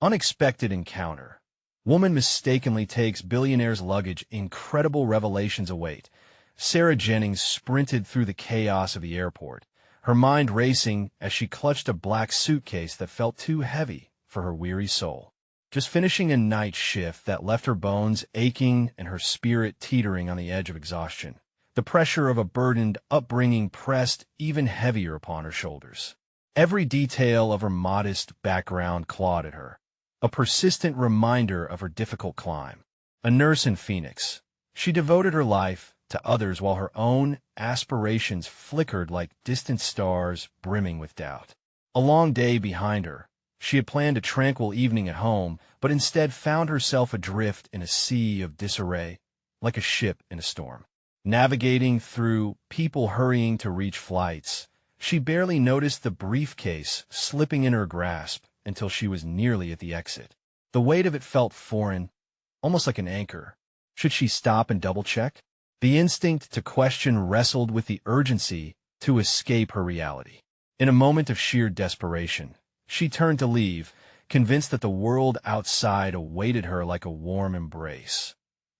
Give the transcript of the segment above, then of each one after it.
Unexpected encounter. Woman mistakenly takes billionaire's luggage. Incredible revelations await. Sarah Jennings sprinted through the chaos of the airport, her mind racing as she clutched a black suitcase that felt too heavy for her weary soul. Just finishing a night shift that left her bones aching and her spirit teetering on the edge of exhaustion. The pressure of a burdened upbringing pressed even heavier upon her shoulders. Every detail of her modest background clawed at her, a persistent reminder of her difficult climb. A nurse in Phoenix, she devoted her life to others while her own aspirations flickered like distant stars brimming with doubt. A long day behind her, she had planned a tranquil evening at home, but instead found herself adrift in a sea of disarray, like a ship in a storm. Navigating through people hurrying to reach flights, she barely noticed the briefcase slipping in her grasp until she was nearly at the exit. The weight of it felt foreign, almost like an anchor. Should she stop and double-check? The instinct to question wrestled with the urgency to escape her reality. In a moment of sheer desperation, she turned to leave, convinced that the world outside awaited her like a warm embrace.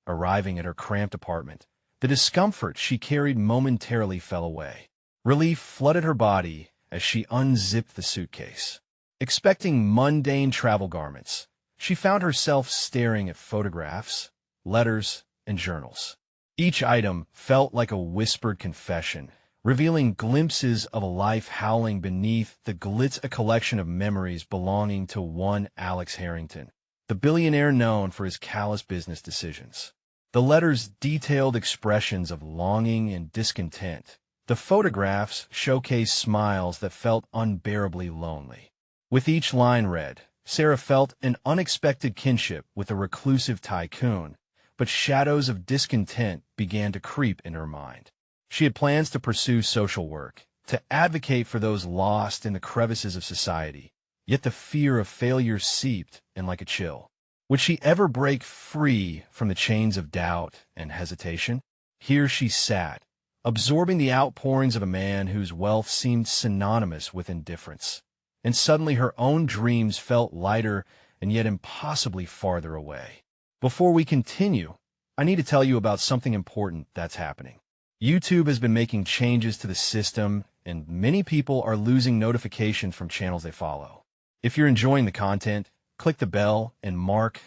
Arriving at her cramped apartment, the discomfort she carried momentarily fell away. Relief flooded her body as she unzipped the suitcase. Expecting mundane travel garments, she found herself staring at photographs, letters, and journals. Each item felt like a whispered confession, revealing glimpses of a life howling beneath the glitz, a collection of memories belonging to one Alex Harrington, the billionaire known for his callous business decisions. The letters detailed expressions of longing and discontent. The photographs showcased smiles that felt unbearably lonely. With each line read, Sarah felt an unexpected kinship with a reclusive tycoon, but shadows of discontent began to creep in her mind. She had plans to pursue social work, to advocate for those lost in the crevices of society, yet the fear of failure seeped in like a chill. Would she ever break free from the chains of doubt and hesitation? Here she sat, absorbing the outpourings of a man whose wealth seemed synonymous with indifference. And suddenly her own dreams felt lighter and yet impossibly farther away. Before we continue, I need to tell you about something important that's happening. YouTube has been making changes to the system, and many people are losing notifications from channels they follow. If you're enjoying the content, click the bell and mark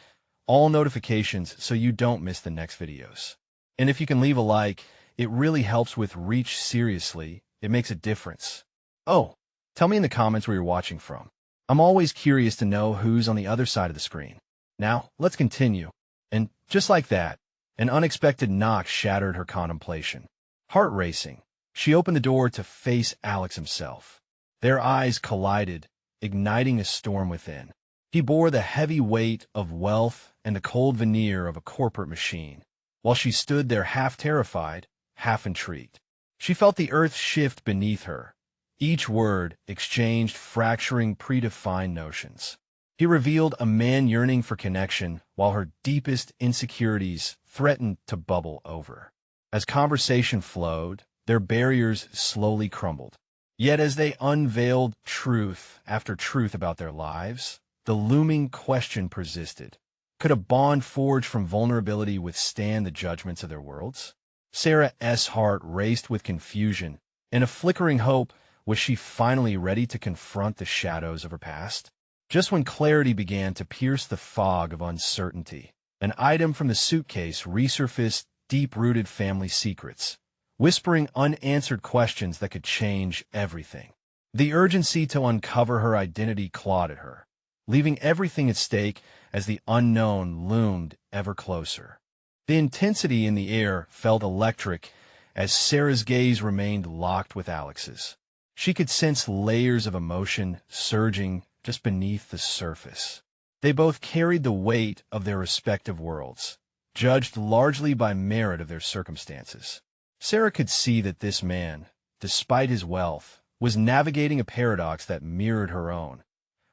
all notifications so you don't miss the next videos. And if you can leave a like, it really helps with reach. Seriously, it makes a difference. Oh, tell me in the comments where you're watching from. I'm always curious to know who's on the other side of the screen. Now, let's continue. And just like that, an unexpected knock shattered her contemplation. Heart racing, she opened the door to face Alex himself. Their eyes collided, igniting a storm within. He bore the heavy weight of wealth and the cold veneer of a corporate machine, while she stood there half terrified, half intrigued. She felt the earth shift beneath her, each word exchanged fracturing predefined notions. He revealed a man yearning for connection while her deepest insecurities threatened to bubble over. As conversation flowed, their barriers slowly crumbled. Yet as they unveiled truth after truth about their lives, the looming question persisted. Could a bond forged from vulnerability withstand the judgments of their worlds? Sarah's heart raced with confusion. In a flickering hope, was she finally ready to confront the shadows of her past? Just when clarity began to pierce the fog of uncertainty, an item from the suitcase resurfaced deep-rooted family secrets, whispering unanswered questions that could change everything. The urgency to uncover her identity clawed at her, leaving everything at stake as the unknown loomed ever closer. The intensity in the air felt electric as Sarah's gaze remained locked with Alex's. She could sense layers of emotion surging just beneath the surface. They both carried the weight of their respective worlds, judged largely by merit of their circumstances. Sarah could see that this man, despite his wealth, was navigating a paradox that mirrored her own,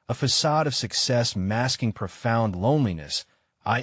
a facade of success masking profound loneliness.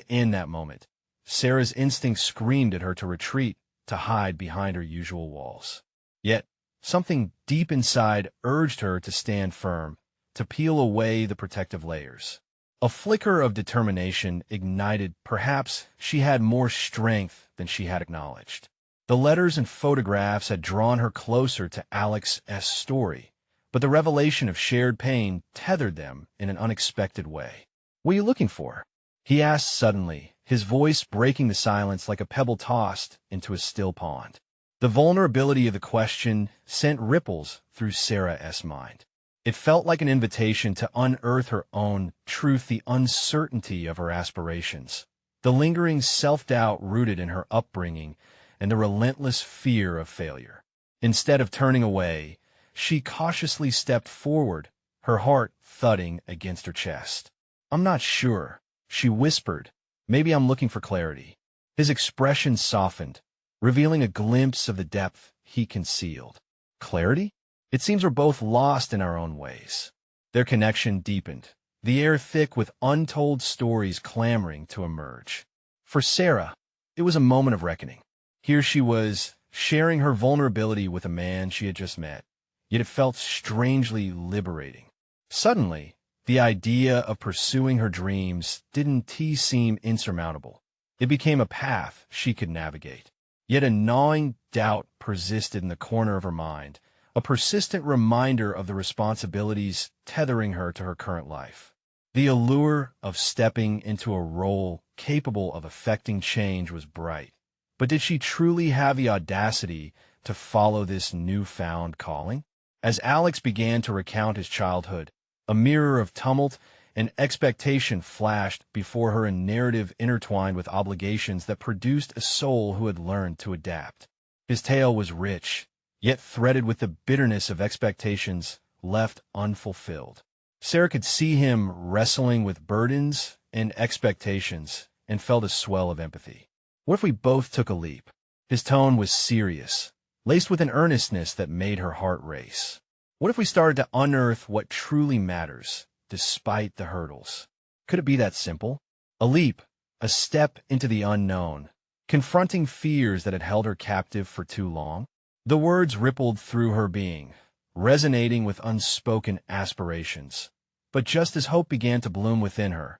In that moment, Sarah's instinct screamed at her to retreat, to hide behind her usual walls. Yet, something deep inside urged her to stand firm, to peel away the protective layers. A flicker of determination ignited. Perhaps she had more strength than she had acknowledged. The letters and photographs had drawn her closer to Alex's story, but the revelation of shared pain tethered them in an unexpected way. "What are you looking for?" he asked suddenly, his voice breaking the silence like a pebble tossed into a still pond. The vulnerability of the question sent ripples through Sarah's mind. It felt like an invitation to unearth her own truth, the uncertainty of her aspirations, the lingering self-doubt rooted in her upbringing, and the relentless fear of failure. Instead of turning away, she cautiously stepped forward, her heart thudding against her chest. "I'm not sure," she whispered. "Maybe I'm looking for clarity." His expression softened, revealing a glimpse of the depth he concealed. "Clarity? It seems we're both lost in our own ways." Their connection deepened, the air thick with untold stories clamoring to emerge. For Sarah, it was a moment of reckoning. Here she was, sharing her vulnerability with a man she had just met, yet it felt strangely liberating. Suddenly, the idea of pursuing her dreams didn't seem insurmountable. It became a path she could navigate. Yet a gnawing doubt persisted in the corner of her mind, a persistent reminder of the responsibilities tethering her to her current life. The allure of stepping into a role capable of effecting change was bright. But did she truly have the audacity to follow this newfound calling? As Alex began to recount his childhood, a mirror of tumult and expectation flashed before her, a narrative intertwined with obligations that produced a soul who had learned to adapt. His tale was rich, yet threaded with the bitterness of expectations left unfulfilled. Sarah could see him wrestling with burdens and expectations and felt a swell of empathy. "What if we both took a leap?" His tone was serious, laced with an earnestness that made her heart race. "What if we started to unearth what truly matters, despite the hurdles?" Could it be that simple? A leap, a step into the unknown, confronting fears that had held her captive for too long? The words rippled through her being, resonating with unspoken aspirations. But just as hope began to bloom within her,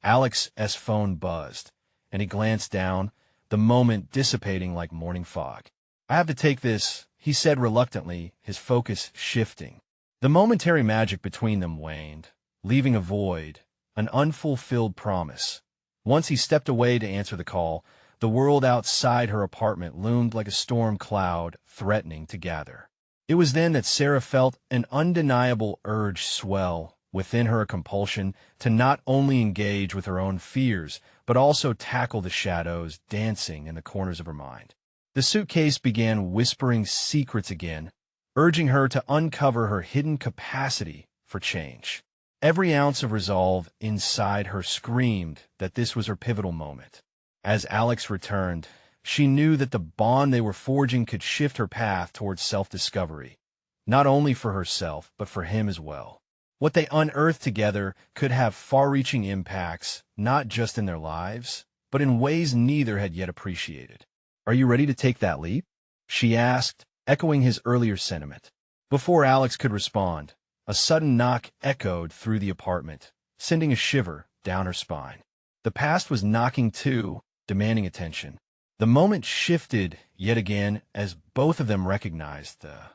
Alex's phone buzzed, and he glanced down, the moment dissipating like morning fog. "I have to take this," he said reluctantly, his focus shifting. The momentary magic between them waned, leaving a void, an unfulfilled promise. Once he stepped away to answer the call, the world outside her apartment loomed like a storm cloud threatening to gather. It was then that Sarah felt an undeniable urge swell within her, a compulsion to not only engage with her own fears, but also tackle the shadows dancing in the corners of her mind. The suitcase began whispering secrets again, urging her to uncover her hidden capacity for change. Every ounce of resolve inside her screamed that this was her pivotal moment. As Alex returned, she knew that the bond they were forging could shift her path towards self-discovery, not only for herself, but for him as well. What they unearthed together could have far-reaching impacts, not just in their lives, but in ways neither had yet appreciated. "Are you ready to take that leap?" she asked, echoing his earlier sentiment. Before Alex could respond, a sudden knock echoed through the apartment, sending a shiver down her spine. The past was knocking too, demanding attention. The moment shifted yet again as both of them recognized the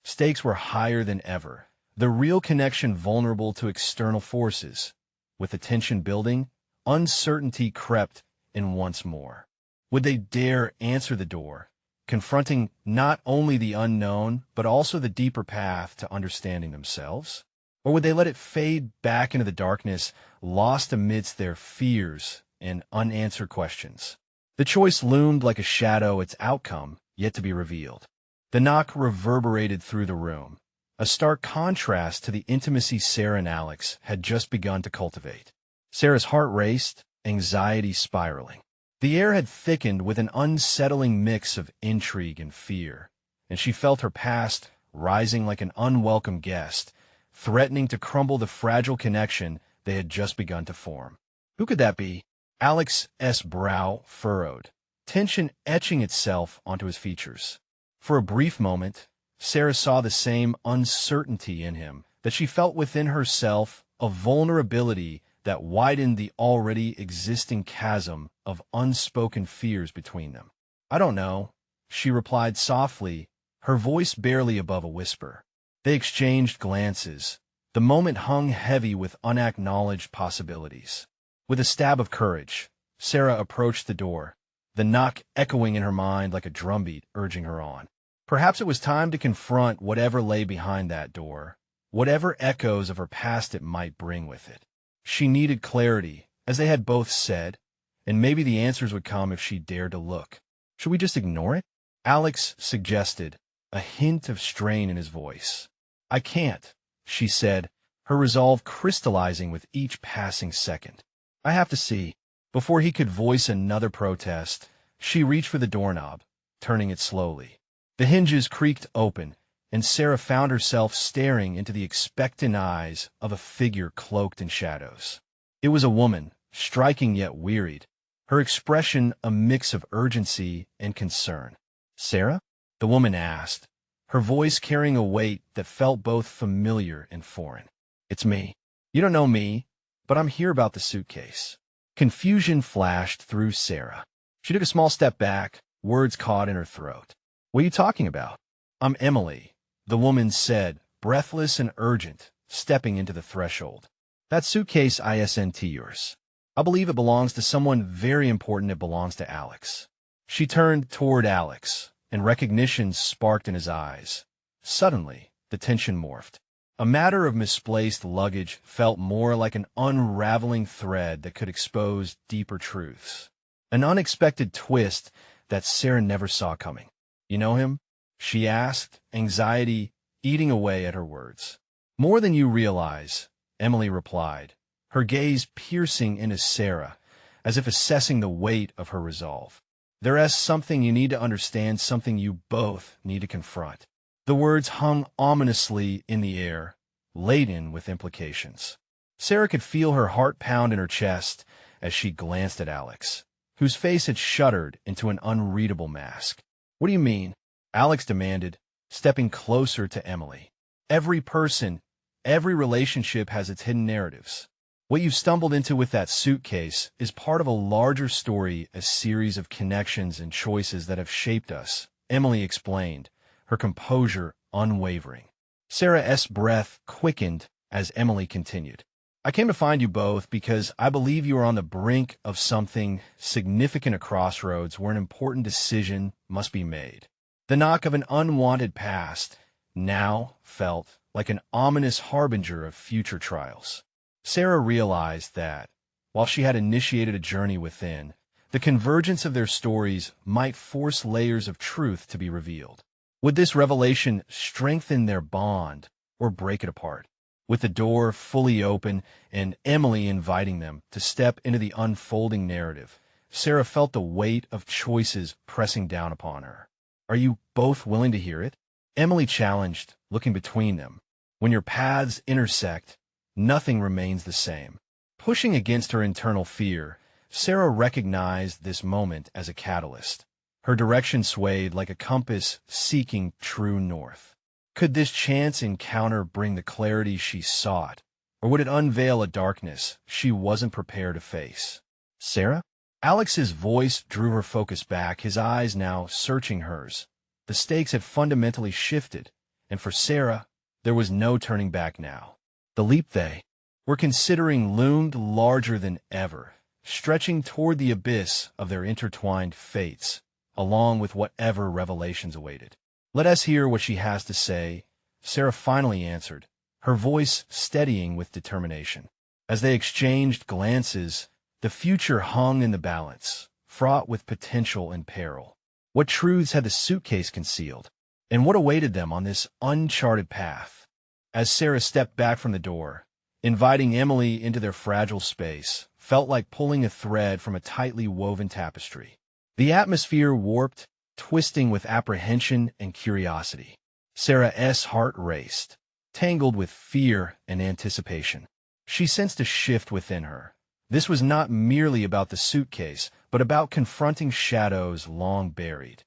stakes were higher than ever. The real connection vulnerable to external forces. With the tension building, uncertainty crept in once more. Would they dare answer the door, confronting not only the unknown, but also the deeper path to understanding themselves? Or would they let it fade back into the darkness, lost amidst their fears and unanswered questions? The choice loomed like a shadow, its outcome yet to be revealed. The knock reverberated through the room, a stark contrast to the intimacy Sarah and Alex had just begun to cultivate. Sarah's heart raced, anxiety spiraling. The air had thickened with an unsettling mix of intrigue and fear, and she felt her past rising like an unwelcome guest, threatening to crumble the fragile connection they had just begun to form. Who could that be? Alex's brow furrowed, tension etching itself onto his features. For a brief moment, Sarah saw the same uncertainty in him that she felt within herself, a vulnerability that widened the already existing chasm of unspoken fears between them. "I don't know," she replied softly, her voice barely above a whisper. They exchanged glances. The moment hung heavy with unacknowledged possibilities. With a stab of courage, Sarah approached the door, the knock echoing in her mind like a drumbeat urging her on. Perhaps it was time to confront whatever lay behind that door, whatever echoes of her past it might bring with it. She needed clarity, as they had both said, and maybe the answers would come if she dared to look. "Should we just ignore it?" Alex suggested, a hint of strain in his voice. "I can't," she said, her resolve crystallizing with each passing second. "I have to see." Before he could voice another protest, she reached for the doorknob, turning it slowly. The hinges creaked open, and Sarah found herself staring into the expectant eyes of a figure cloaked in shadows. It was a woman, striking yet wearied, her expression a mix of urgency and concern. "Sarah?" the woman asked, her voice carrying a weight that felt both familiar and foreign. "It's me. You don't know me, but I'm here about the suitcase." Confusion flashed through Sarah. She took a small step back, words caught in her throat. "What are you talking about?" "I'm Emily," the woman said, breathless and urgent, stepping into the threshold. "That suitcase isn't yours. I believe it belongs to someone very important. It belongs to Alex." She turned toward Alex, and recognition sparked in his eyes. Suddenly, the tension morphed. A matter of misplaced luggage felt more like an unraveling thread that could expose deeper truths. An unexpected twist that Sarah never saw coming. "You know him?" she asked, anxiety eating away at her words. "More than you realize," Emily replied, her gaze piercing into Sarah, as if assessing the weight of her resolve. "There's something you need to understand, something you both need to confront." The words hung ominously in the air, laden with implications. Sarah could feel her heart pound in her chest as she glanced at Alex, whose face had shuddered into an unreadable mask. "What do you mean?" Alex demanded, stepping closer to Emily. "Every person, every relationship has its hidden narratives. What you've stumbled into with that suitcase is part of a larger story, a series of connections and choices that have shaped us," Emily explained, her composure unwavering. Sarah's breath quickened as Emily continued. "I came to find you both because I believe you are on the brink of something significant, a crossroads where an important decision must be made. The knock of an unwanted past now felt like an ominous harbinger of future trials." Sarah realized that, while she had initiated a journey within, the convergence of their stories might force layers of truth to be revealed. Would this revelation strengthen their bond or break it apart? With the door fully open and Emily inviting them to step into the unfolding narrative, Sarah felt the weight of choices pressing down upon her. "Are you both willing to hear it?" Emily challenged, looking between them. "When your paths intersect, nothing remains the same." Pushing against her internal fear, Sarah recognized this moment as a catalyst. Her direction swayed like a compass seeking true north. Could this chance encounter bring the clarity she sought, or would it unveil a darkness she wasn't prepared to face? "Sarah?" Alex's voice drew her focus back, his eyes now searching hers. The stakes had fundamentally shifted, and for Sarah, there was no turning back now. The leap they were considering loomed larger than ever, stretching toward the abyss of their intertwined fates, along with whatever revelations awaited. "Let us hear what she has to say," Sarah finally answered, her voice steadying with determination. As they exchanged glances, the future hung in the balance, fraught with potential and peril. What truths had the suitcase concealed, and what awaited them on this uncharted path? As Sarah stepped back from the door, inviting Emily into their fragile space felt like pulling a thread from a tightly woven tapestry. The atmosphere warped, twisting with apprehension and curiosity. Sarah's heart raced, tangled with fear and anticipation. She sensed a shift within her. This was not merely about the suitcase, but about confronting shadows long buried.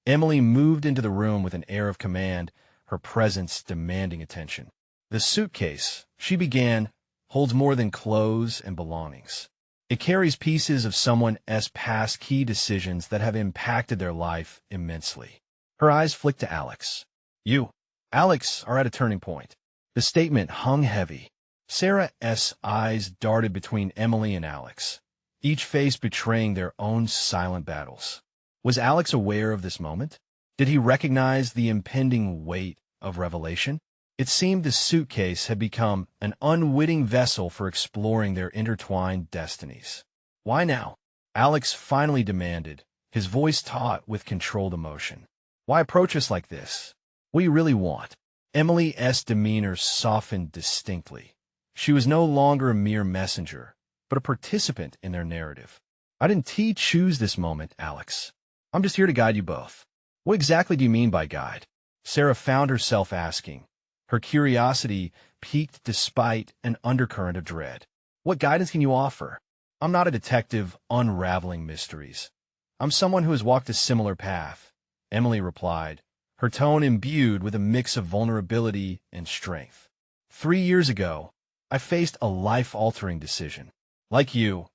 Emily moved into the room with an air of command, her presence demanding attention. "The suitcase," she began, holds more than clothes and belongings. It carries pieces of someone's past key decisions that have impacted their life immensely. Her eyes flicked to Alex. You, Alex, are at a turning point. The statement hung heavy. Sarah's eyes darted between Emily and Alex, each face betraying their own silent battles. Was Alex aware of this moment? Did he recognize the impending weight of revelation? It seemed the suitcase had become an unwitting vessel for exploring their intertwined destinies. Why now? Alex finally demanded, his voice taut with controlled emotion. Why approach us like this? What do you really want? Emily's demeanor softened distinctly. She was no longer a mere messenger, but a participant in their narrative. I didn't choose this moment, Alex. I'm just here to guide you both. What exactly do you mean by guide? Sarah found herself asking. Her curiosity piqued despite an undercurrent of dread. What guidance can you offer? I'm not a detective unraveling mysteries. I'm someone who has walked a similar path, Emily replied, her tone imbued with a mix of vulnerability and strength. 3 years ago, I faced a life-altering decision. Like you,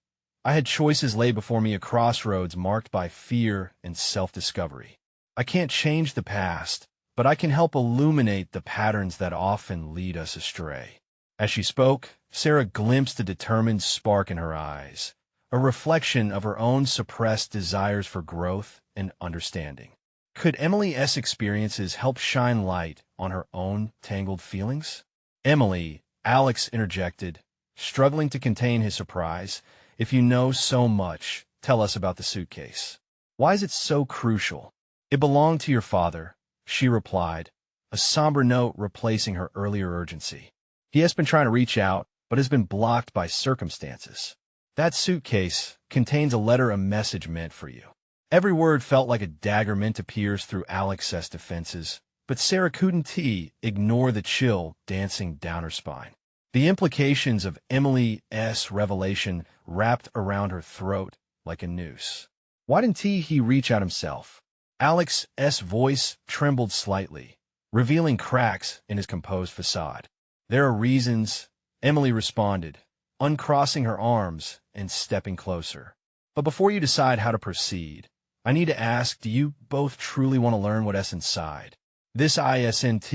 I had choices lay before me, a crossroads marked by fear and self-discovery. I can't change the past, but I can help illuminate the patterns that often lead us astray. As she spoke, Sarah glimpsed a determined spark in her eyes, a reflection of her own suppressed desires for growth and understanding. Could Emily's experiences help shine light on her own tangled feelings? Emily, Alex interjected, struggling to contain his surprise. If you know so much, tell us about the suitcase. Why is it so crucial? It belonged to your father, she replied, a somber note replacing her earlier urgency. He has been trying to reach out, but has been blocked by circumstances. That suitcase contains a letter, a message meant for you. Every word felt like a dagger meant to pierce through Alex's defenses, but Sarah couldn't ignore the chill dancing down her spine. The implications of Emily's revelation wrapped around her throat like a noose. Why didn't he reach out himself? Alex's voice trembled slightly, revealing cracks in his composed facade. There are reasons, Emily responded, uncrossing her arms and stepping closer. But before you decide how to proceed, I need to ask, do you both truly want to learn what's inside? This isn't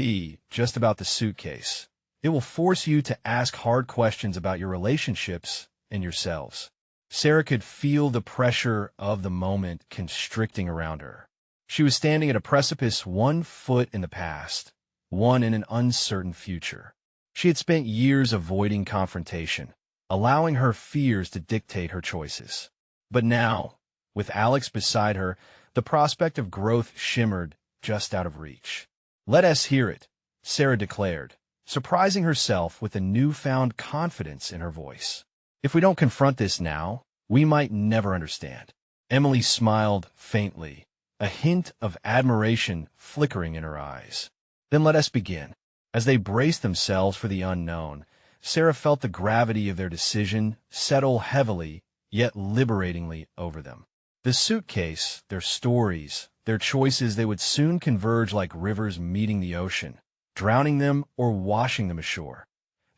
just about the suitcase. It will force you to ask hard questions about your relationships and yourselves. Sarah could feel the pressure of the moment constricting around her. She was standing at a precipice, 1 foot in the past, one in an uncertain future. She had spent years avoiding confrontation, allowing her fears to dictate her choices. But now, with Alex beside her, the prospect of growth shimmered just out of reach. Let us hear it, Sarah declared, surprising herself with a newfound confidence in her voice. If we don't confront this now, we might never understand. Emily smiled faintly, a hint of admiration flickering in her eyes. Then let us begin. As they braced themselves for the unknown, Sarah felt the gravity of their decision settle heavily, yet liberatingly over them. The suitcase, their stories, their choices, they would soon converge like rivers meeting the ocean, drowning them or washing them ashore.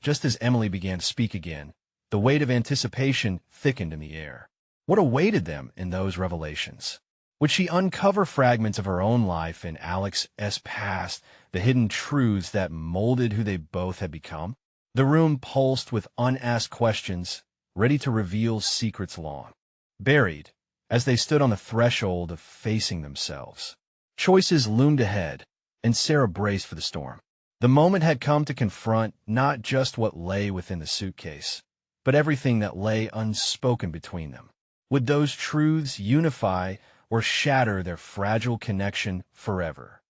Just as Emily began to speak again, the weight of anticipation thickened in the air. What awaited them in those revelations? Would she uncover fragments of her own life and Alex's past, the hidden truths that molded who they both had become? The room pulsed with unasked questions, ready to reveal secrets long buried, as they stood on the threshold of facing themselves. Choices loomed ahead, and Sarah braced for the storm. The moment had come to confront not just what lay within the suitcase, but everything that lay unspoken between them. Would those truths unify or shatter their fragile connection forever?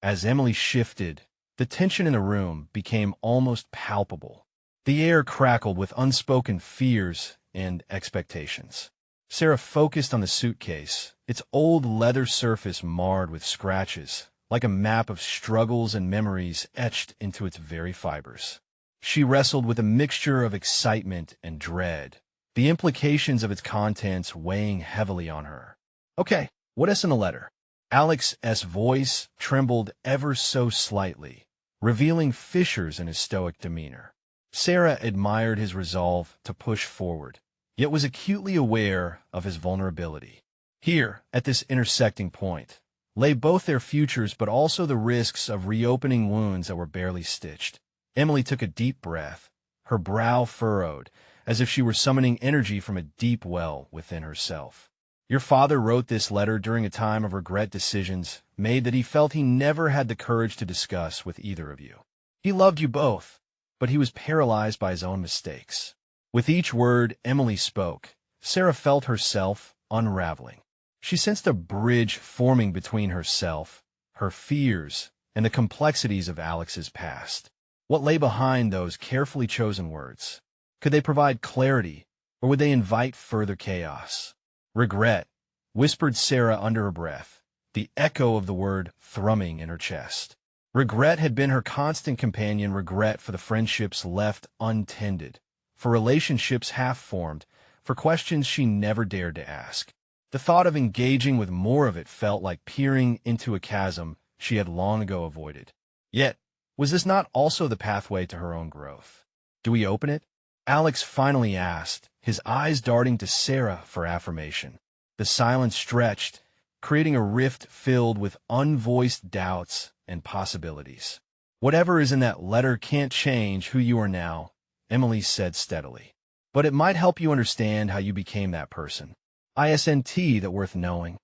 As Emily shifted, the tension in the room became almost palpable. The air crackled with unspoken fears and expectations. Sarah focused on the suitcase, its old leather surface marred with scratches, like a map of struggles and memories etched into its very fibers. She wrestled with a mixture of excitement and dread, the implications of its contents weighing heavily on her. Okay, what is in the letter? Alex's voice trembled ever so slightly, revealing fissures in his stoic demeanor. Sarah admired his resolve to push forward, yet was acutely aware of his vulnerability. Here, at this intersecting point, lay both their futures but also the risks of reopening wounds that were barely stitched. Emily took a deep breath, her brow furrowed, as if she were summoning energy from a deep well within herself. Your father wrote this letter during a time of regret decisions made that he felt he never had the courage to discuss with either of you. He loved you both, but he was paralyzed by his own mistakes. With each word Emily spoke, Sarah felt herself unraveling. She sensed a bridge forming between herself, her fears, and the complexities of Alex's past. What lay behind those carefully chosen words? Could they provide clarity, or would they invite further chaos? Regret, whispered Sarah under her breath, the echo of the word thrumming in her chest. Regret had been her constant companion, regret for the friendships left untended, for relationships half-formed, for questions she never dared to ask. The thought of engaging with more of it felt like peering into a chasm she had long ago avoided. Yet, was this not also the pathway to her own growth? Do we open it? Alex finally asked, his eyes darting to Sarah for affirmation. The silence stretched, creating a rift filled with unvoiced doubts and possibilities. Whatever is in that letter can't change who you are now, Emily said steadily. But it might help you understand how you became that person. ISNT that worth knowing.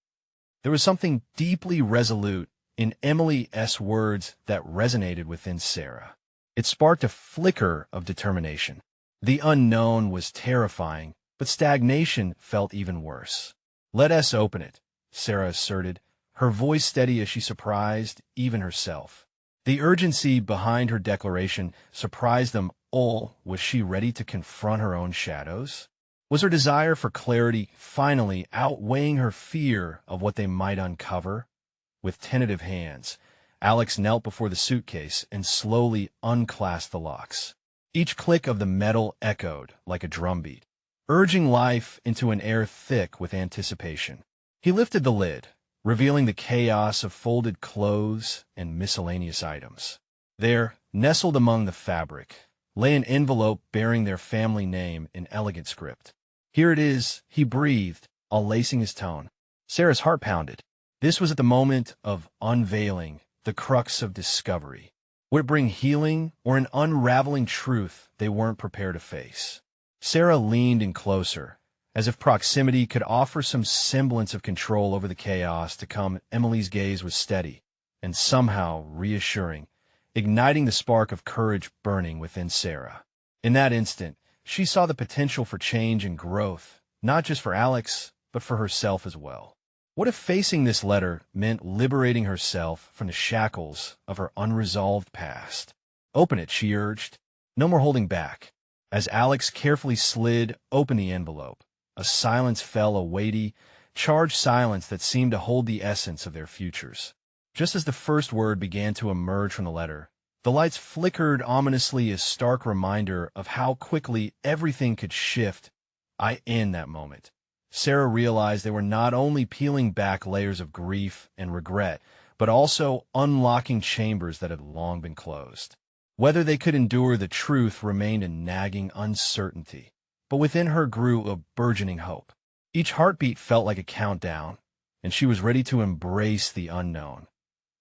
There was something deeply resolute in Emily's words that resonated within Sarah. It sparked a flicker of determination. The unknown was terrifying, but stagnation felt even worse. Let us open it, Sarah asserted, her voice steady as she surprised even herself. The urgency behind her declaration surprised them all. Was she ready to confront her own shadows? Was her desire for clarity finally outweighing her fear of what they might uncover? With tentative hands, Alex knelt before the suitcase and slowly unclasped the locks. Each click of the metal echoed like a drumbeat, urging life into an air thick with anticipation. He lifted the lid, revealing the chaos of folded clothes and miscellaneous items. There, nestled among the fabric, lay an envelope bearing their family name in elegant script. Here it is, he breathed, unlacing his tone. Sarah's heart pounded. This was at the moment of unveiling, the crux of discovery. Would it bring healing or an unraveling truth they weren't prepared to face? Sarah leaned in closer, as if proximity could offer some semblance of control over the chaos to come. Emily's gaze was steady and somehow reassuring, igniting the spark of courage burning within Sarah. In that instant, she saw the potential for change and growth, not just for Alex, but for herself as well. What if facing this letter meant liberating herself from the shackles of her unresolved past? Open it, she urged. No more holding back. As Alex carefully slid open the envelope, a silence fell, a weighty, charged silence that seemed to hold the essence of their futures. Just as the first word began to emerge from the letter, the lights flickered ominously, a stark reminder of how quickly everything could shift. In that moment, Sarah realized they were not only peeling back layers of grief and regret, but also unlocking chambers that had long been closed. Whether they could endure the truth remained a nagging uncertainty, but within her grew a burgeoning hope. Each heartbeat felt like a countdown, and she was ready to embrace the unknown.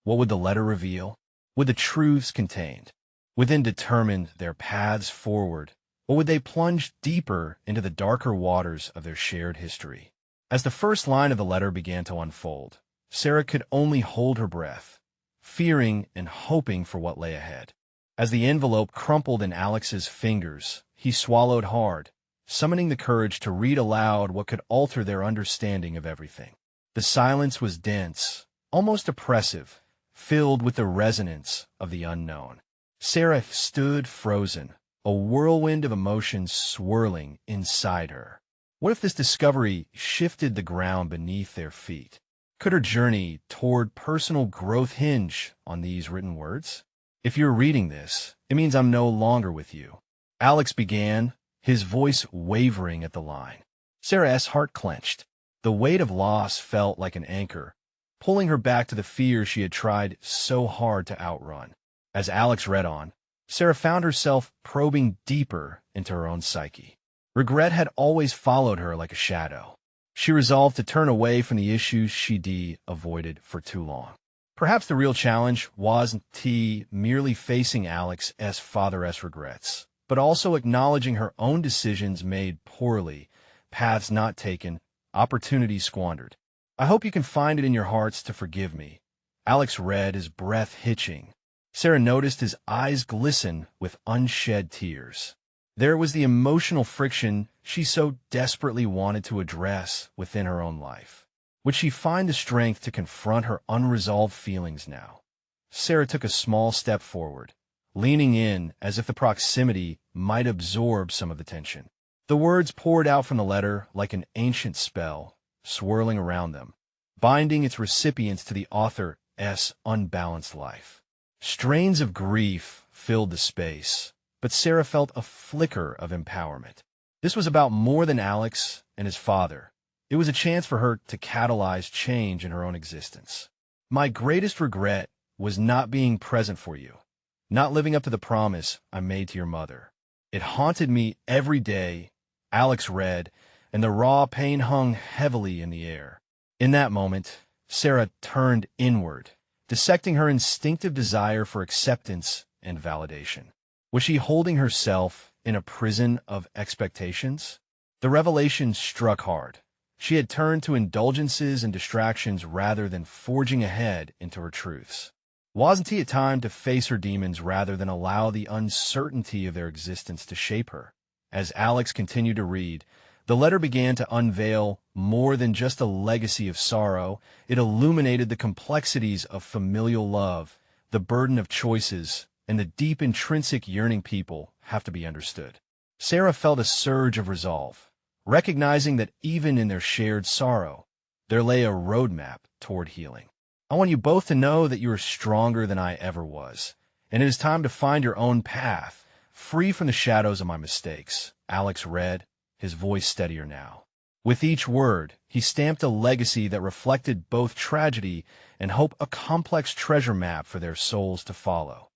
What would the letter reveal? Would the truths contained within determine their paths forward, or would they plunge deeper into the darker waters of their shared history? As the first line of the letter began to unfold, Sarah could only hold her breath, fearing and hoping for what lay ahead. As the envelope crumpled in Alex's fingers, he swallowed hard, summoning the courage to read aloud what could alter their understanding of everything. The silence was dense, almost oppressive, filled with the resonance of the unknown. Sarah stood frozen, a whirlwind of emotions swirling inside her. What if this discovery shifted the ground beneath their feet? Could her journey toward personal growth hinge on these written words? If you're reading this, it means I'm no longer with you. Alex began, his voice wavering at the line. Sarah's heart clenched. The weight of loss felt like an anchor, pulling her back to the fear she had tried so hard to outrun. As Alex read on, Sarah found herself probing deeper into her own psyche. Regret had always followed her like a shadow. She resolved to turn away from the issues she'd avoided for too long. Perhaps the real challenge wasn't merely facing Alex's father's regrets, but also acknowledging her own decisions made poorly, paths not taken, opportunities squandered. I hope you can find it in your hearts to forgive me. Alex read, his breath hitching. Sarah noticed his eyes glisten with unshed tears. There was the emotional friction she so desperately wanted to address within her own life. Would she find the strength to confront her unresolved feelings now? Sarah took a small step forward, leaning in as if the proximity might absorb some of the tension. The words poured out from the letter like an ancient spell, swirling around them, binding its recipients to the author's unbalanced life. Strains of grief filled the space, but Sarah felt a flicker of empowerment. This was about more than Alex and his father. It was a chance for her to catalyze change in her own existence. My greatest regret was not being present for you, not living up to the promise I made to your mother. It haunted me every day, Alex read, and the raw pain hung heavily in the air. In that moment, Sarah turned inward, dissecting her instinctive desire for acceptance and validation. Was she holding herself in a prison of expectations? The revelation struck hard. She had turned to indulgences and distractions rather than forging ahead into her truths. Wasn't it time to face her demons rather than allow the uncertainty of their existence to shape her? As Alex continued to read, the letter began to unveil more than just a legacy of sorrow. It illuminated the complexities of familial love, the burden of choices, and the deep intrinsic yearning people have to be understood. Sarah felt a surge of resolve, recognizing that even in their shared sorrow, there lay a roadmap toward healing. I want you both to know that you are stronger than I ever was, and it is time to find your own path, free from the shadows of my mistakes. Alex read, his voice steadier now. With each word, he stamped a legacy that reflected both tragedy and hope, a complex treasure map for their souls to follow.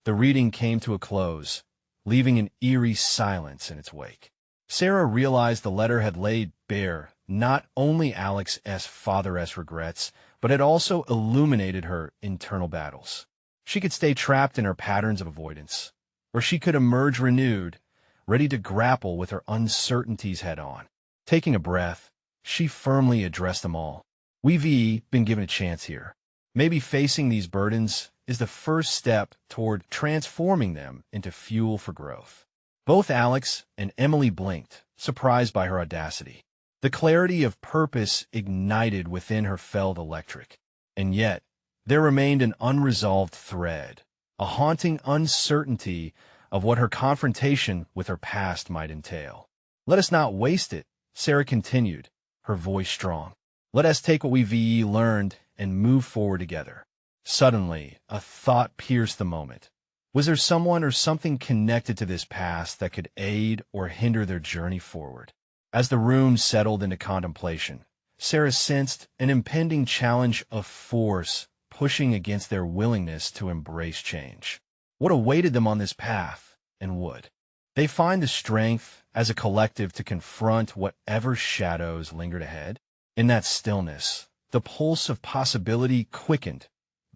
The reading came to a close, leaving an eerie silence in its wake. Sarah realized the letter had laid bare not only Alex's father's regrets, but had also illuminated her internal battles. She could stay trapped in her patterns of avoidance, or she could emerge renewed, ready to grapple with her uncertainties head-on. Taking a breath, she firmly addressed them all. We've been given a chance here. Maybe facing these burdens is the first step toward transforming them into fuel for growth. Both Alex and Emily blinked, surprised by her audacity. The clarity of purpose ignited within her felt electric. And yet, there remained an unresolved thread, a haunting uncertainty of what her confrontation with her past might entail. Let us not waste it, Sarah continued, her voice strong. Let us take what we've learned and move forward together. Suddenly, a thought pierced the moment. Was there someone or something connected to this past that could aid or hinder their journey forward? As the room settled into contemplation, Sarah sensed an impending challenge of force pushing against their willingness to embrace change. What awaited them on this path, and would they find the strength as a collective to confront whatever shadows lingered ahead? In that stillness, the pulse of possibility quickened,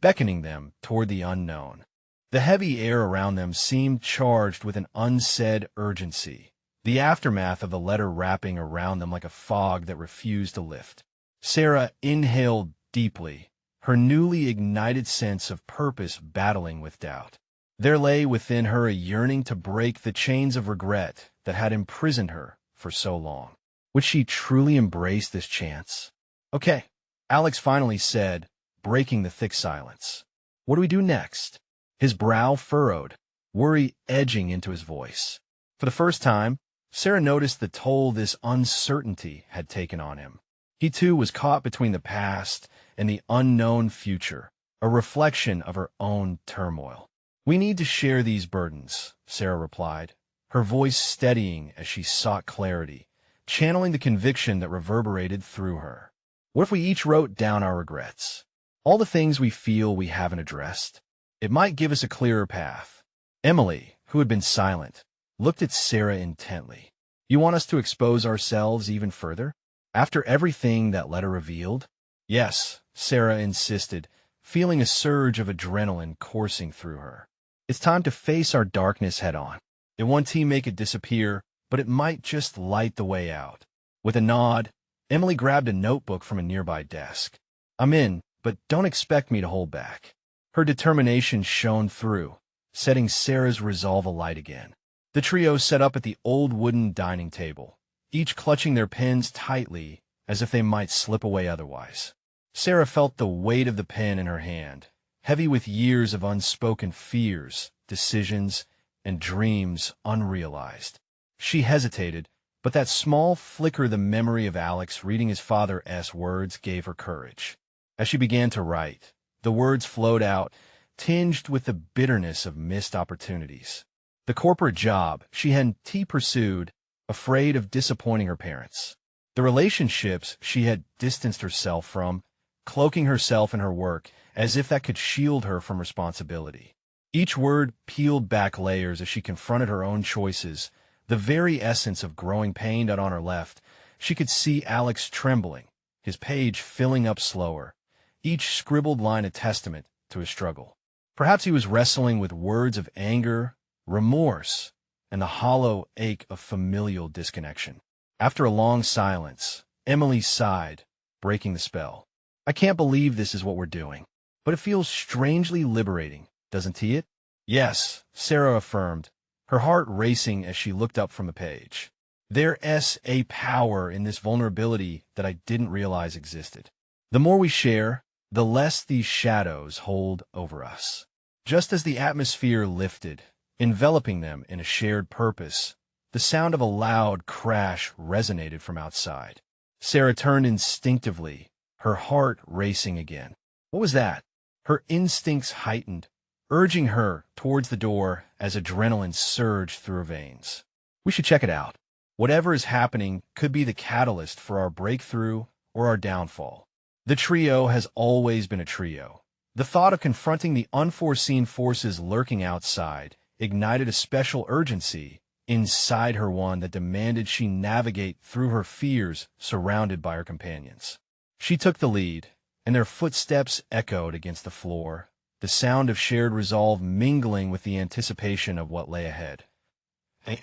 beckoning them toward the unknown. The heavy air around them seemed charged with an unsaid urgency, the aftermath of the letter wrapping around them like a fog that refused to lift. Sarah inhaled deeply, her newly ignited sense of purpose battling with doubt. There lay within her a yearning to break the chains of regret that had imprisoned her for so long. Would she truly embrace this chance? Okay, Alex finally said, breaking the thick silence. What do we do next? His brow furrowed, worry edging into his voice. For the first time, Sarah noticed the toll this uncertainty had taken on him. He too was caught between the past and the unknown future, a reflection of her own turmoil. We need to share these burdens, Sarah replied, her voice steadying as she sought clarity, channeling the conviction that reverberated through her. What if we each wrote down our regrets? All the things we feel we haven't addressed? It might give us a clearer path. Emily, who had been silent, looked at Sarah intently. You want us to expose ourselves even further? After everything that letter revealed? Yes, Sarah insisted, feeling a surge of adrenaline coursing through her. It's time to face our darkness head-on. It won't make it disappear, but it might just light the way out. With a nod, Emily grabbed a notebook from a nearby desk. I'm in, but don't expect me to hold back. Her determination shone through, setting Sarah's resolve alight again. The trio sat up at the old wooden dining table, each clutching their pens tightly as if they might slip away otherwise. Sarah felt the weight of the pen in her hand, heavy with years of unspoken fears, decisions, and dreams unrealized. She hesitated, but that small flicker, the memory of Alex reading his father's words, gave her courage. As she began to write, the words flowed out, tinged with the bitterness of missed opportunities. The corporate job she hadn't pursued, afraid of disappointing her parents. The relationships she had distanced herself from, cloaking herself in her work as if that could shield her from responsibility. Each word peeled back layers as she confronted her own choices, the very essence of growing pain. That on her left, she could see Alex trembling, his page filling up slower, each scribbled line a testament to his struggle. Perhaps he was wrestling with words of anger, remorse, and the hollow ache of familial disconnection. After a long silence, Emily sighed, breaking the spell. I can't believe this is what we're doing, but it feels strangely liberating, doesn't it? Yes, Sarah affirmed, her heart racing as she looked up from the page. There's a power in this vulnerability that I didn't realize existed. The more we share, the less these shadows hold over us. Just as the atmosphere lifted, enveloping them in a shared purpose, the sound of a loud crash resonated from outside. Sarah turned instinctively, her heart racing again. What was that? Her instincts heightened, urging her towards the door as adrenaline surged through her veins. We should check it out. Whatever is happening could be the catalyst for our breakthrough or our downfall. The trio has always been a trio. The thought of confronting the unforeseen forces lurking outside ignited a special urgency inside her, one that demanded she navigate through her fears surrounded by her companions. She took the lead, and their footsteps echoed against the floor, the sound of shared resolve mingling with the anticipation of what lay ahead.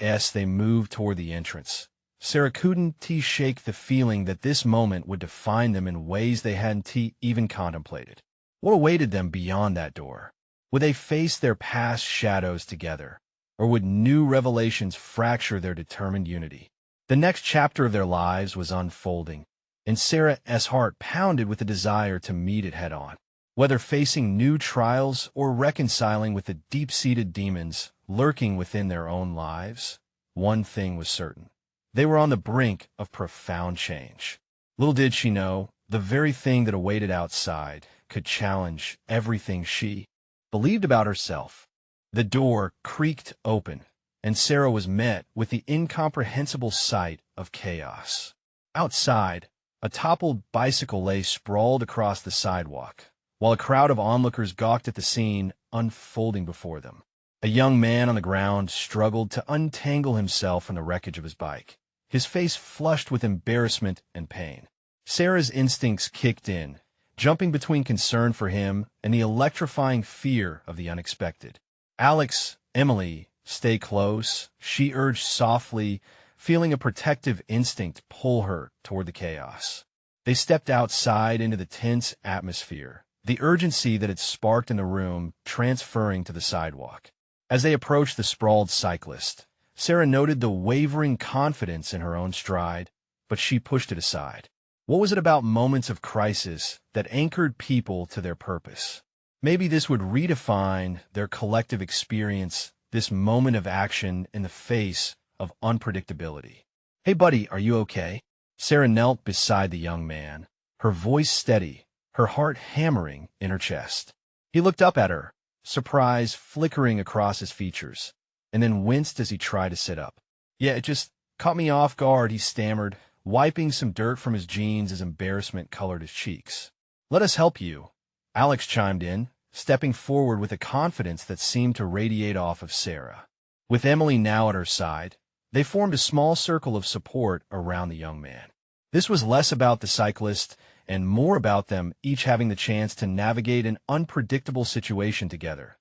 As they moved toward the entrance, Sarah couldn't shake the feeling that this moment would define them in ways they hadn't even contemplated. What awaited them beyond that door? Would they face their past shadows together, or would new revelations fracture their determined unity? The next chapter of their lives was unfolding, and Sarah's heart pounded with the desire to meet it head-on. Whether facing new trials or reconciling with the deep-seated demons lurking within their own lives, one thing was certain. They were on the brink of profound change. Little did she know, the very thing that awaited outside could challenge everything she believed about herself. The door creaked open, and Sarah was met with the incomprehensible sight of chaos. Outside, a toppled bicycle lay sprawled across the sidewalk, while a crowd of onlookers gawked at the scene unfolding before them. A young man on the ground struggled to untangle himself from the wreckage of his bike, his face flushed with embarrassment and pain. Sarah's instincts kicked in, jumping between concern for him and the electrifying fear of the unexpected. Alex, Emily, stay close, she urged softly, feeling a protective instinct pull her toward the chaos. They stepped outside into the tense atmosphere, the urgency that had sparked in the room transferring to the sidewalk. As they approached the sprawled cyclist, Sarah noted the wavering confidence in her own stride, but she pushed it aside. What was it about moments of crisis that anchored people to their purpose? Maybe this would redefine their collective experience, this moment of action in the face of unpredictability. Hey buddy, are you okay? Sarah knelt beside the young man, her voice steady, her heart hammering in her chest. He looked up at her, surprise flickering across his features, and then winced as he tried to sit up. Yeah, it just caught me off guard, he stammered, wiping some dirt from his jeans as embarrassment colored his cheeks. Let us help you, Alex chimed in, stepping forward with a confidence that seemed to radiate off of Sarah. With Emily now at her side, they formed a small circle of support around the young man. This was less about the cyclist and more about them each having the chance to navigate an unpredictable situation together.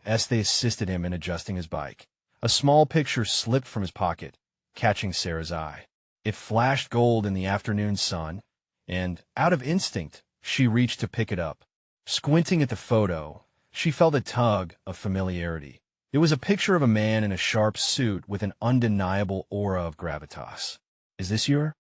As they assisted him in adjusting his bike, a small picture slipped from his pocket, catching Sarah's eye. It flashed gold in the afternoon sun, and, out of instinct, she reached to pick it up. Squinting at the photo, she felt a tug of familiarity. It was a picture of a man in a sharp suit with an undeniable aura of gravitas. "Is this your?"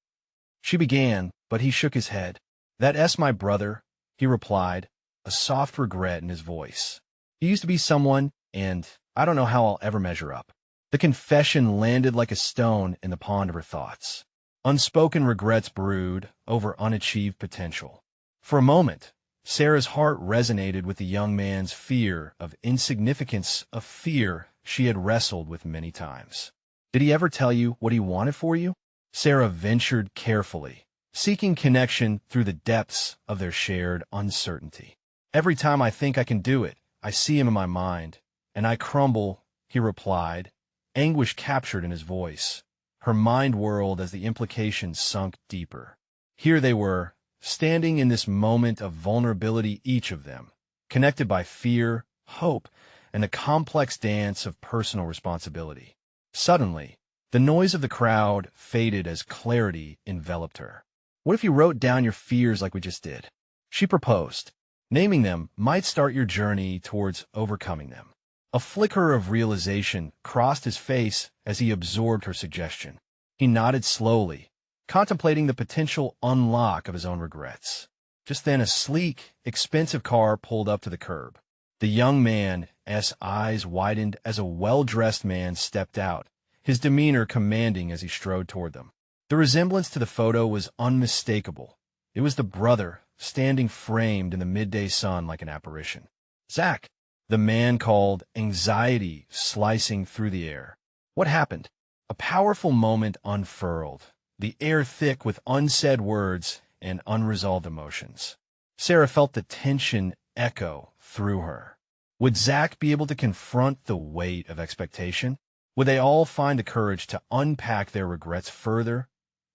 She began, but he shook his head. "That's my brother," he replied, a soft regret in his voice. "He used to be someone, and I don't know how I'll ever measure up." The confession landed like a stone in the pond of her thoughts. Unspoken regrets brewed over unachieved potential. For a moment, Sarah's heart resonated with the young man's fear of insignificance, a fear she had wrestled with many times. "Did he ever tell you what he wanted for you?" Sarah ventured carefully, seeking connection through the depths of their shared uncertainty. "Every time I think I can do it, I see him in my mind, and I crumble," he replied, anguish captured in his voice. Her mind whirled as the implications sunk deeper. Here they were, standing in this moment of vulnerability, each of them, connected by fear, hope, and the complex dance of personal responsibility. Suddenly, the noise of the crowd faded as clarity enveloped her. "What if you wrote down your fears like we just did?" she proposed. "Naming them might start your journey towards overcoming them." A flicker of realization crossed his face as he absorbed her suggestion. He nodded slowly, contemplating the potential unlock of his own regrets. Just then a sleek, expensive car pulled up to the curb. The young man's eyes widened as a well-dressed man stepped out, his demeanor commanding as he strode toward them. The resemblance to the photo was unmistakable. It was the brother, standing framed in the midday sun like an apparition. "Zach," the man called, anxiety slicing through the air. "What happened?" A powerful moment unfurled, the air thick with unsaid words and unresolved emotions. Sarah felt the tension echo through her. Would Zach be able to confront the weight of expectation? Would they all find the courage to unpack their regrets further?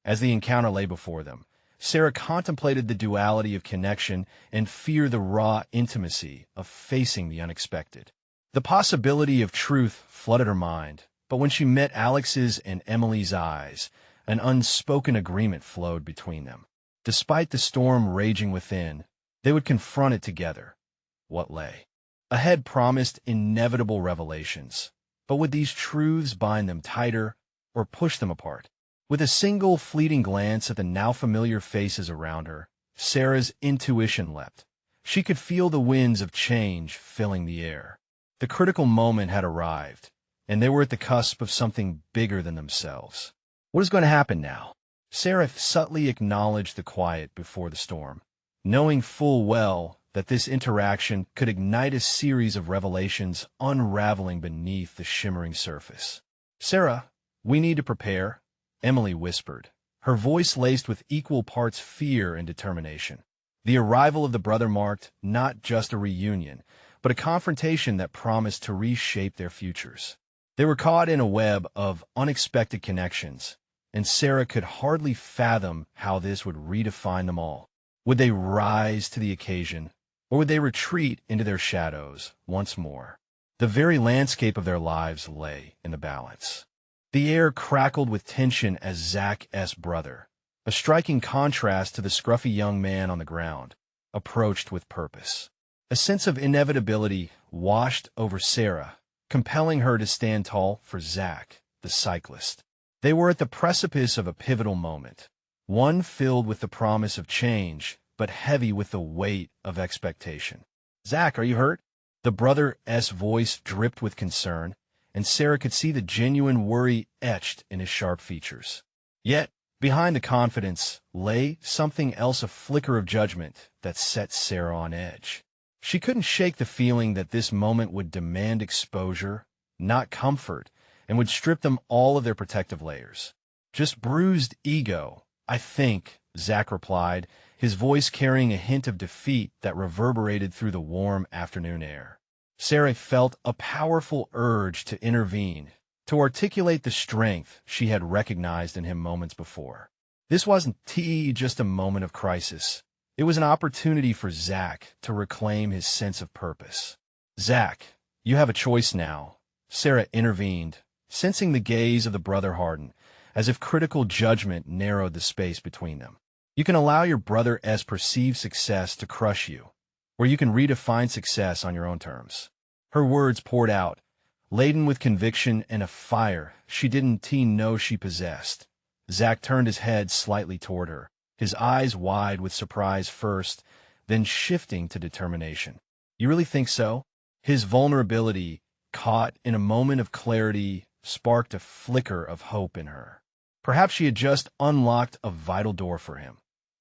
As the encounter lay before them, Sarah contemplated the duality of connection and fear, the raw intimacy of facing the unexpected. The possibility of truth flooded her mind, but when she met Alex's and Emily's eyes, an unspoken agreement flowed between them. Despite the storm raging within, they would confront it together. What lay ahead promised inevitable revelations, but would these truths bind them tighter or push them apart? With a single fleeting glance at the now familiar faces around her, Sarah's intuition leapt. She could feel the winds of change filling the air. The critical moment had arrived, and they were at the cusp of something bigger than themselves. What is going to happen now? Sarah subtly acknowledged the quiet before the storm, knowing full well that this interaction could ignite a series of revelations unraveling beneath the shimmering surface. "Sarah, we need to prepare," Emily whispered, her voice laced with equal parts fear and determination. The arrival of the brother marked not just a reunion, but a confrontation that promised to reshape their futures. They were caught in a web of unexpected connections, and Sarah could hardly fathom how this would redefine them all. Would they rise to the occasion, or would they retreat into their shadows once more? The very landscape of their lives lay in the balance. The air crackled with tension as Zach's brother, a striking contrast to the scruffy young man on the ground, approached with purpose. A sense of inevitability washed over Sarah, compelling her to stand tall for Zach, the cyclist. They were at the precipice of a pivotal moment, one filled with the promise of change, but heavy with the weight of expectation. "Zach, are you hurt?" The brother's voice dripped with concern, and Sarah could see the genuine worry etched in his sharp features. Yet, behind the confidence lay something else, a flicker of judgment that set Sarah on edge. She couldn't shake the feeling that this moment would demand exposure, not comfort, and would strip them all of their protective layers. "Just bruised ego, I think," Zach replied, his voice carrying a hint of defeat that reverberated through the warm afternoon air. Sarah felt a powerful urge to intervene, to articulate the strength she had recognized in him moments before. This wasn't just a moment of crisis. It was an opportunity for Zach to reclaim his sense of purpose. "Zach, you have a choice now," Sarah intervened, sensing the gaze of the brother harden, as if critical judgment narrowed the space between them. "You can allow your brother's perceived success to crush you, or you can redefine success on your own terms." Her words poured out, laden with conviction and a fire she didn't know she possessed. Zach turned his head slightly toward her, his eyes wide with surprise first, then shifting to determination. "You really think so?" His vulnerability, caught in a moment of clarity, sparked a flicker of hope in her. Perhaps she had just unlocked a vital door for him.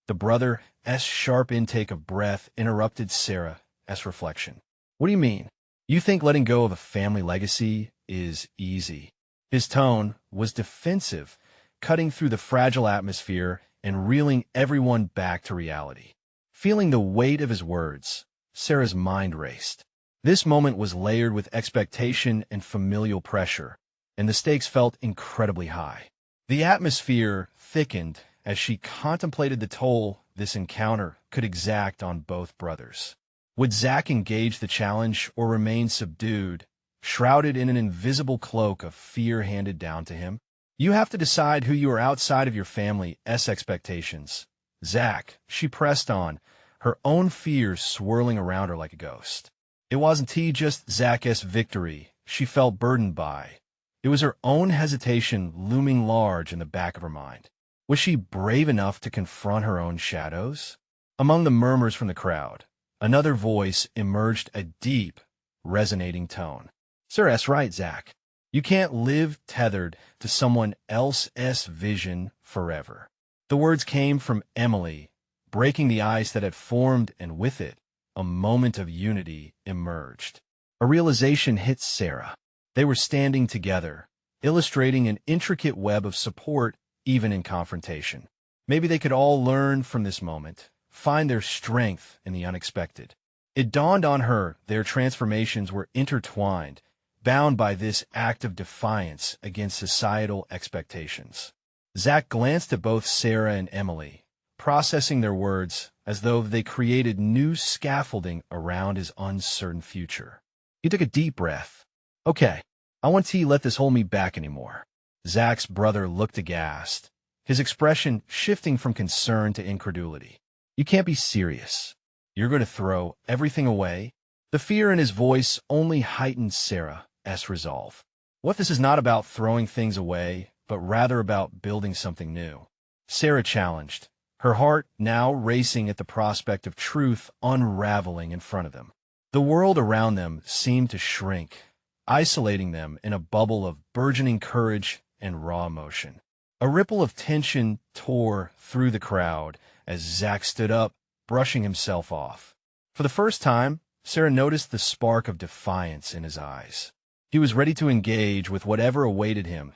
The brother's sharp intake of breath interrupted Sarah's reflection. "What do you mean? You think letting go of a family legacy is easy?" His tone was defensive, cutting through the fragile atmosphere and reeling everyone back to reality. Feeling the weight of his words, Sarah's mind raced. This moment was layered with expectation and familial pressure, and the stakes felt incredibly high. The atmosphere thickened as she contemplated the toll this encounter could exact on both brothers. Would Zach engage the challenge or remain subdued, shrouded in an invisible cloak of fear handed down to him? "You have to decide who you are outside of your family's expectations." "Zach," she pressed on, her own fears swirling around her like a ghost. It wasn't just Zach's victory she felt burdened by. It was her own hesitation looming large in the back of her mind. Was she brave enough to confront her own shadows? Among the murmurs from the crowd, another voice emerged, a deep, resonating tone. "Sarah's right, Zach. You can't live tethered to someone else's vision forever." The words came from Emily, breaking the ice that had formed, and with it, a moment of unity emerged. A realization hit Sarah. They were standing together, illustrating an intricate web of support even in confrontation. Maybe they could all learn from this moment, find their strength in the unexpected. It dawned on her their transformations were intertwined, bound by this act of defiance against societal expectations. Zach glanced at both Sarah and Emily, processing their words as though they created new scaffolding around his uncertain future. He took a deep breath. "Okay, I won't let this hold me back anymore." Zach's brother looked aghast, his expression shifting from concern to incredulity. "You can't be serious. You're going to throw everything away?" The fear in his voice only heightened Sarah's resolve. What this is not about throwing things away, but rather about building something new. Sarah challenged, her heart now racing at the prospect of truth unraveling in front of them. The world around them seemed to shrink, isolating them in a bubble of burgeoning courage and raw emotion. A ripple of tension tore through the crowd as Zach stood up, brushing himself off. For the first time, Sarah noticed the spark of defiance in his eyes. He was ready to engage with whatever awaited him.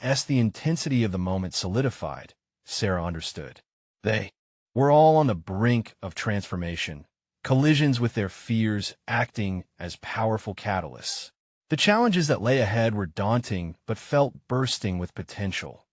As the intensity of the moment solidified, Sarah understood. They were all on the brink of transformation, collisions with their fears acting as powerful catalysts. The challenges that lay ahead were daunting but felt bursting with potential.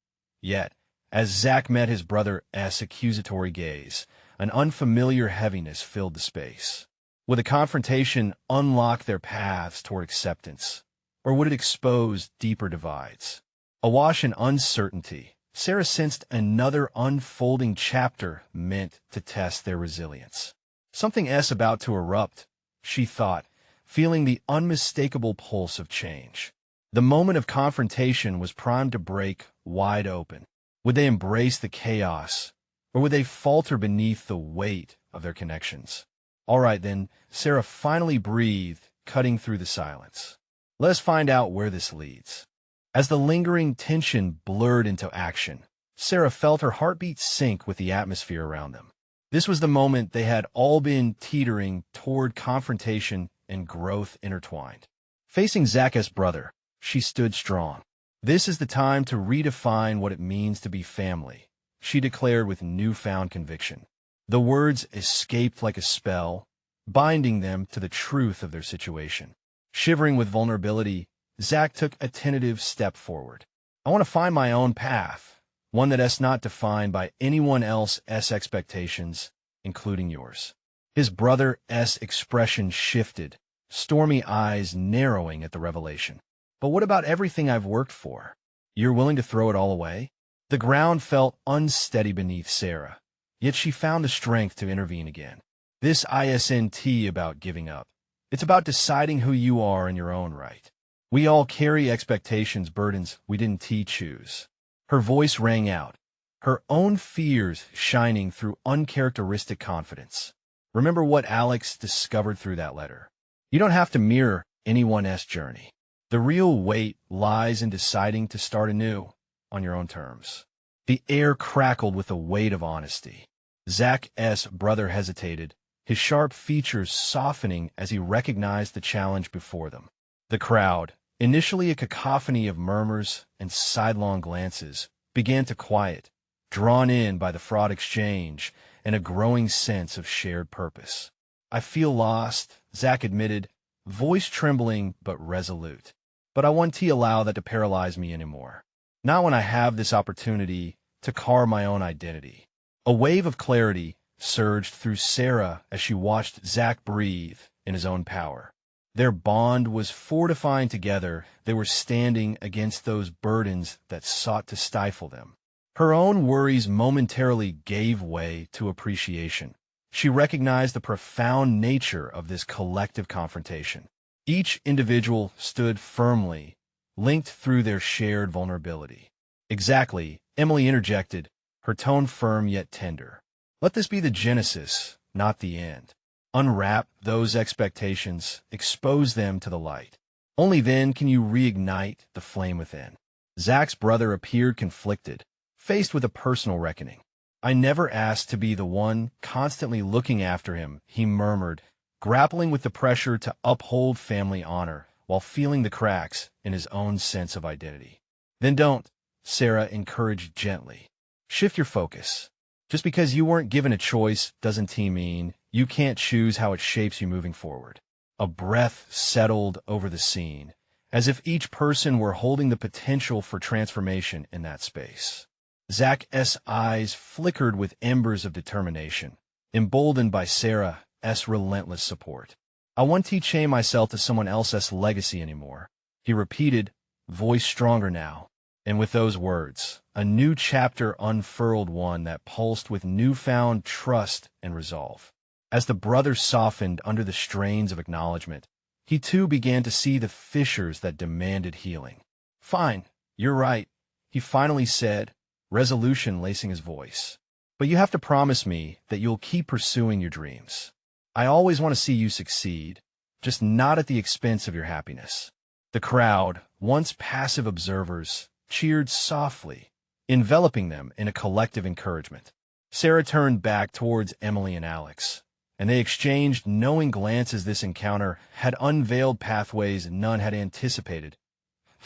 Yet, as Zach met his brother's accusatory gaze, an unfamiliar heaviness filled the space. Would the confrontation unlock their paths toward acceptance, or would it expose deeper divides? Awash in uncertainty, Sarah sensed another unfolding chapter meant to test their resilience. Something about to erupt, she thought, feeling the unmistakable pulse of change. The moment of confrontation was primed to break wide open. Would they embrace the chaos, or would they falter beneath the weight of their connections? All right, then, Sarah finally breathed, cutting through the silence. Let's find out where this leads. As the lingering tension blurred into action, Sarah felt her heartbeat sync with the atmosphere around them. This was the moment they had all been teetering toward confrontation and growth intertwined. Facing Zach's brother, she stood strong. "This is the time to redefine what it means to be family," she declared with newfound conviction. The words escaped like a spell, binding them to the truth of their situation. Shivering with vulnerability, Zach took a tentative step forward. I want to find my own path, one that is not defined by anyone else's expectations, including yours. His brother's expression shifted, stormy eyes narrowing at the revelation. But what about everything I've worked for? You're willing to throw it all away? The ground felt unsteady beneath Sarah, yet she found the strength to intervene again. This isn't about giving up. It's about deciding who you are in your own right. We all carry expectations, burdens we didn't choose. Her voice rang out, her own fears shining through uncharacteristic confidence. Remember what Alex discovered through that letter. You don't have to mirror anyone's journey. The real weight lies in deciding to start anew on your own terms. The air crackled with the weight of honesty. Zach's brother hesitated, his sharp features softening as he recognized the challenge before them. The crowd, initially a cacophony of murmurs and sidelong glances, began to quiet, drawn in by the fraud exchange and a growing sense of shared purpose. I feel lost, Zach admitted, voice trembling but resolute. But I won't allow that to paralyze me anymore. Not when I have this opportunity to carve my own identity. A wave of clarity surged through Sarah as she watched Zach breathe in his own power. Their bond was fortifying together. They were standing against those burdens that sought to stifle them. Her own worries momentarily gave way to appreciation. She recognized the profound nature of this collective confrontation. Each individual stood firmly, linked through their shared vulnerability. Exactly, Emily interjected, her tone firm yet tender. Let this be the genesis, not the end. Unwrap those expectations, expose them to the light. Only then can you reignite the flame within. Zach's brother appeared conflicted, faced with a personal reckoning. I never asked to be the one constantly looking after him, he murmured, grappling with the pressure to uphold family honor while feeling the cracks in his own sense of identity. Then don't, Sarah encouraged gently. Shift your focus. Just because you weren't given a choice doesn't mean you can't choose how it shapes you moving forward. A breath settled over the scene, as if each person were holding the potential for transformation in that space. Zach's eyes flickered with embers of determination, emboldened by Sarah's relentless support. I won't chain myself to someone else's legacy anymore, he repeated, voice stronger now. And with those words, a new chapter unfurled, one that pulsed with newfound trust and resolve. As the brother softened under the strains of acknowledgement, he too began to see the fissures that demanded healing. Fine, you're right, he finally said, resolution lacing his voice. But you have to promise me that you'll keep pursuing your dreams. I always want to see you succeed, just not at the expense of your happiness. The crowd, once passive observers, cheered softly, enveloping them in a collective encouragement. Sarah turned back towards Emily and Alex, and they exchanged knowing glances. This encounter had unveiled pathways none had anticipated.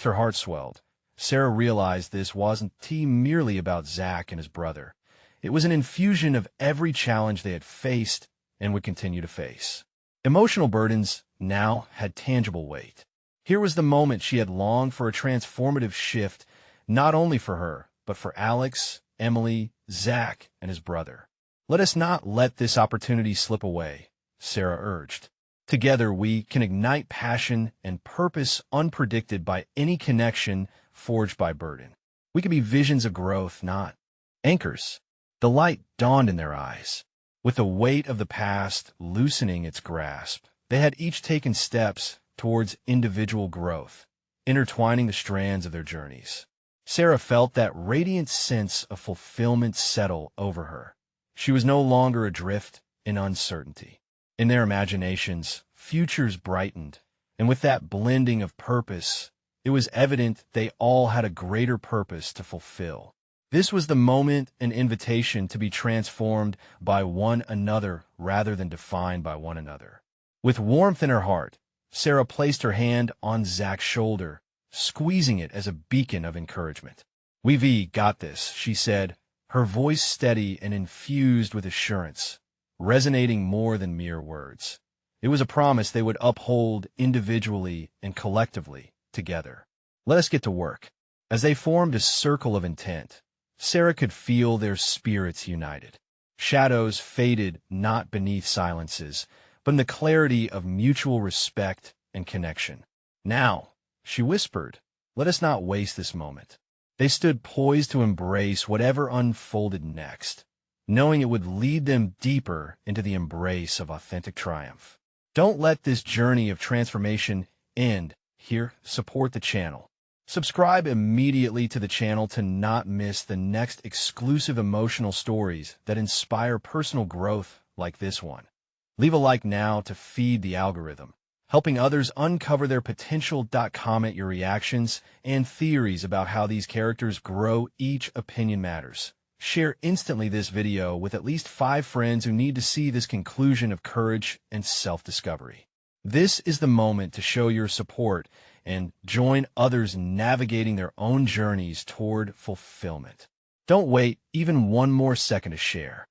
Her heart swelled. Sarah realized this wasn't merely about Zach and his brother. It was an infusion of every challenge they had faced and would continue to face. Emotional burdens now had tangible weight. Here was the moment she had longed for, a transformative shift, not only for her, but for Alex, Emily, Zach, and his brother. Let us not let this opportunity slip away, Sarah urged. Together we can ignite passion and purpose unpredicted by any connection forged by burden. We can be visions of growth, not anchors. The light dawned in their eyes. With the weight of the past loosening its grasp, they had each taken steps towards individual growth, intertwining the strands of their journeys. Sarah felt that radiant sense of fulfillment settle over her. She was no longer adrift in uncertainty. In their imaginations, futures brightened, and with that blending of purpose, it was evident they all had a greater purpose to fulfill. This was the moment, an invitation to be transformed by one another rather than defined by one another. With warmth in her heart, Sarah placed her hand on Zach's shoulder, squeezing it as a beacon of encouragement. We've got this, she said, her voice steady and infused with assurance, resonating more than mere words. It was a promise they would uphold individually and collectively together. Let us get to work. As they formed a circle of intent, Sarah could feel their spirits united. Shadows faded not beneath silences, but in the clarity of mutual respect and connection. Now, she whispered, let us not waste this moment. They stood poised to embrace whatever unfolded next, knowing it would lead them deeper into the embrace of authentic triumph. Don't let this journey of transformation end here. Support the channel. Subscribe immediately to the channel to not miss the next exclusive emotional stories that inspire personal growth like this one. Leave a like now to feed the algorithm, helping others uncover their potential. Comment your reactions and theories about how these characters grow. Each opinion matters. Share instantly this video with at least 5 friends who need to see this conclusion of courage and self-discovery. This is the moment to show your support and join others navigating their own journeys toward fulfillment. Don't wait even one more second to share.